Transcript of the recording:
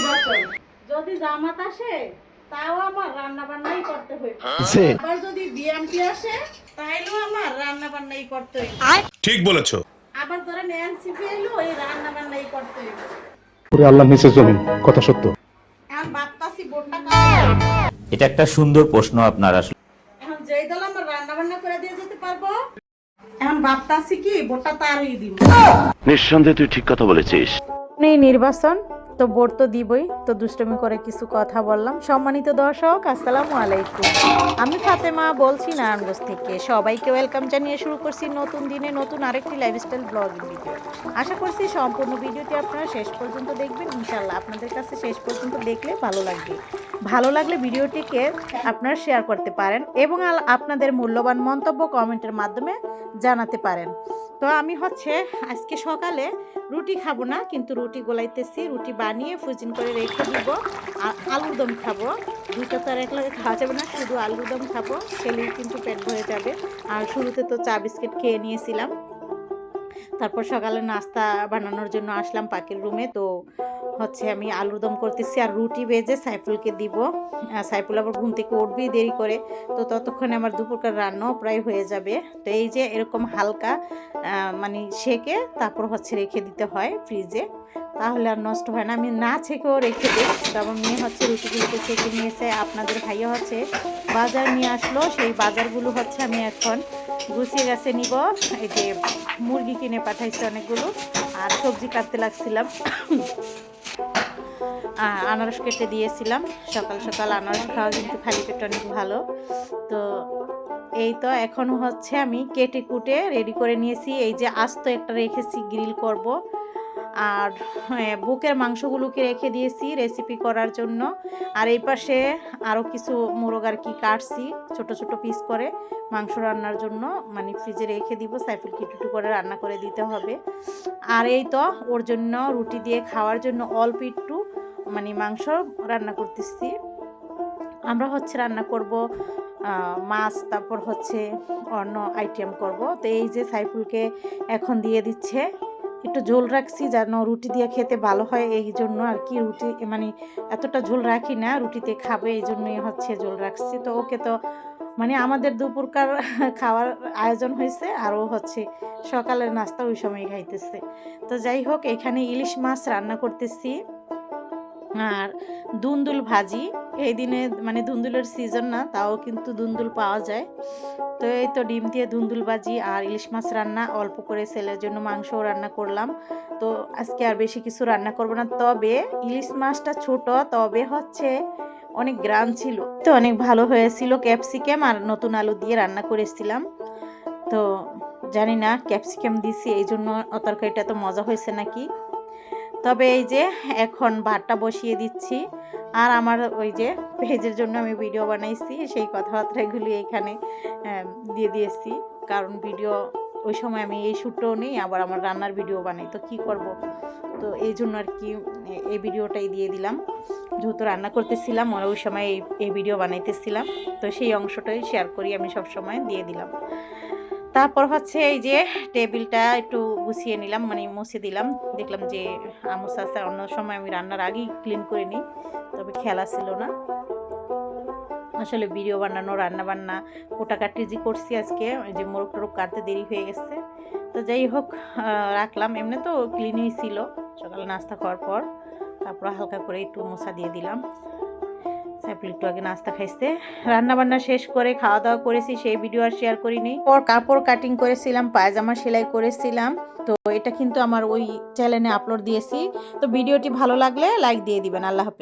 নির্বাচন যদি জামাত আসে তাও আমার রান্না বান্নাই করতে হইবে, আবার যদি বিএমপি আসে তাইলেও আমার রান্না বান্নাই করতে হইবে। ঠিক বলেছো। আবার ধরেন এনসিপি এলো এই রান্না বান্নাই করতে হইবে। পুরো আল্লাহ নিচে জমিন, কথা সত্য। এখন ভাবতাছি ভোটটা কার। এটা একটা সুন্দর প্রশ্ন আপনার আসলে। এখন যেই দল আমার রান্না বান্না করে দিয়ে যেতে পারবো, এখন ভাবতাছি কি ভোটটা তারই দিব। নিঃসন্দেহে তুই ঠিক কথা বলেছিস। এই নির্বাচন তো ভোট তো দিবই, তো দুষ্টমি করে কিছু কথা বললাম। সম্মানিত দর্শক, আসসালামু আলাইকুম। আমি ফাতেমা বলছি নারায়ণগঞ্জ থেকে। সবাইকে ওয়েলকাম জানিয়ে শুরু করছি নতুন দিনে নতুন আরেকটি লাইফস্টাইল ব্লগিং ভিডিও। আশা করছি সম্পূর্ণ ভিডিওটি আপনারা শেষ পর্যন্ত দেখবেন। ইনশাআল্লাহ আপনাদের কাছে শেষ পর্যন্ত দেখলে ভালো লাগবে। ভালো লাগলে ভিডিওটিকে আপনারা শেয়ার করতে পারেন এবং আপনাদের মূল্যবান মন্তব্য কমেন্টের মাধ্যমে জানাতে পারেন। তো আমি আজকে সকালে রুটি খাবো না, কিন্তু রুটি গোলাইতেছি। রুটি বানিয়ে ফ্রোজেন করে রেখে দিব আর আলুর দম খাবো। দুটো তো আর একলাগে খাওয়া যাবে না, শুধু আলুর দম খাবো, খেলেই কিন্তু পেট ভরে যাবে। আর শুরুতে তো চা বিস্কিট খেয়ে নিয়েছিলাম। তারপর সকালে নাস্তা বানানোর জন্য আসলাম পাখির রুমে। তো আমি আলুর দম করতেছি আর রুটি ভেজে সাইফুলকে দিব। সাইফুল আবার ঘুম থেকে উঠবেই দেরি করে, তো ততক্ষণে আমার দুপুরকার রান্নাও প্রায় হয়ে যাবে। তো এই যে এরকম হালকা সেকে তারপর রেখে দিতে হয় ফ্রিজে, তাহলে আর নষ্ট হয় না। আমি না ছেঁকেও রেখে দিই। তো আমার মেয়ে রুটিগুলোকে ছেঁকে নিয়েছে। আপনাদের ভাইয়া বাজার নিয়ে আসলো, সেই বাজারগুলো আমি এখন গুছিয়ে গেছে নিব। এই যে মুরগি কিনে পাঠাইছে অনেকগুলো, আর সবজি কাটতে লাগছিলাম। আনারস কেটে দিয়েছিলাম। সকাল সকাল আনারস খাওয়া কিন্তু খালি পেটে অনেক ভালো। তো এই তো এখন আমি কেটে কুটে রেডি করে নিয়েছি। এই যে আস্ত একটা রেখেছি গ্রিল করব, আর বুকের মাংসগুলোকে রেখে দিয়েছি রেসিপি করার জন্য। আর এই পাশে আরও কিছু মোরগ আর কি কাটছি ছোট ছোট পিস করে মাংস রান্নার জন্য, ফ্রিজে রেখে দিব। সাইফুলকে একটু করে রান্না করে দিতে হবে। আর এই তো ওর জন্য রুটি দিয়ে খাওয়ার জন্য অল্প একটু মাংস রান্না করতেছি। আমরা রান্না করব মাছ, তারপর অন্য আইটেম করব। তো এই যে সাইফুলকে এখন দিয়ে দিচ্ছে। একটু ঝোল রাখছি যেন রুটি দিয়ে খেতে ভালো হয়, এই জন্য আর কি। রুটি এতটা ঝোল রাখি না, রুটিতে খাবে এই জন্যই ঝোল রাখছি। তো ওকে তো আমাদের দুপুরকার খাওয়ার আয়োজন হয়েছে, আর ও সকালের নাস্তা ওই সময় খাইতেছে। তো যাই হোক, এখানে ইলিশ মাছ রান্না করতেছি আর দুন্দুল ভাজি। এই দিনে দুন্দুলের সিজন না, তাও কিন্তু দুন্দুল পাওয়া যায়। তো এই তো ডিম দিয়ে দুন্দুল ভাজি আর ইলিশ মাছ রান্না, অল্প করে ছেলের জন্য মাংসও রান্না করলাম। তো আজকে আর বেশি কিছু রান্না করব না। তবে ইলিশ মাছটা ছোট, তবে অনেক গ্রান ছিল, তো অনেক ভালো হয়েছিল। ক্যাপসিকাম আর নতুন আলু দিয়ে রান্না করেছিলাম। তো জানি না ক্যাপসিকাম দিছি এই জন্য তরকারিটা তো মজা হয়েছে নাকি। তবে এই যে এখন ভাতটা বসিয়ে দিচ্ছি। আর আমার ওই যে পেজের জন্য আমি ভিডিও বানাইছি, সেই কথাবার্তাগুলি এখানে দিয়ে দিয়েছি। কারণ ভিডিও ওই সময় আমি এই শ্যুটটাও নেই, আবার আমার রান্নার ভিডিও বানাই, তো কি করব। তো এই জন্য আর কি এই ভিডিওটাই দিয়ে দিলাম। যেহেতু রান্না করতেছিলাম আর ওই সময় এই ভিডিও বানাইতেছিলাম, তো সেই অংশটাই শেয়ার করি আমি সব সময় দিয়ে দিলাম। তারপর এই যে টেবিলটা একটু গুছিয়ে নিলাম, মুছে দিলাম। দেখলাম যে আমুস আছে, অন্য সময় আমি রান্নার আগেই ক্লিন করে নিই, তবে খেলা ছিল না। আসলে ভিডিও বানানো, রান্না বান্না কোটাকাটি যে করছি আজকে, ওই যে মোরগ টোরগ কাটতে দেরি হয়ে গেছে। তো যাই হোক রাখলাম। এমনি তো ক্লিনই ছিল সকালে নাস্তা খাওয়ার পর। তারপর হালকা করে একটু মোছা দিয়ে দিলাম। সাইফুল একটু আগে নাস্তা খাইছে। রান্না বান্না শেষ করে খাওয়া দাওয়া করেছি, সেই ভিডিও আর শেয়ার করিনি। কাপড় কাটিং করেছিলাম, পায়জামা সেলাই করেছিলাম। তো এটা কিন্তু আমার ওই চ্যানেলে আপলোড দিয়েছি। তো ভিডিওটি ভালো লাগলে লাইক দিয়ে দিবেন। আল্লাহ হাফেজ।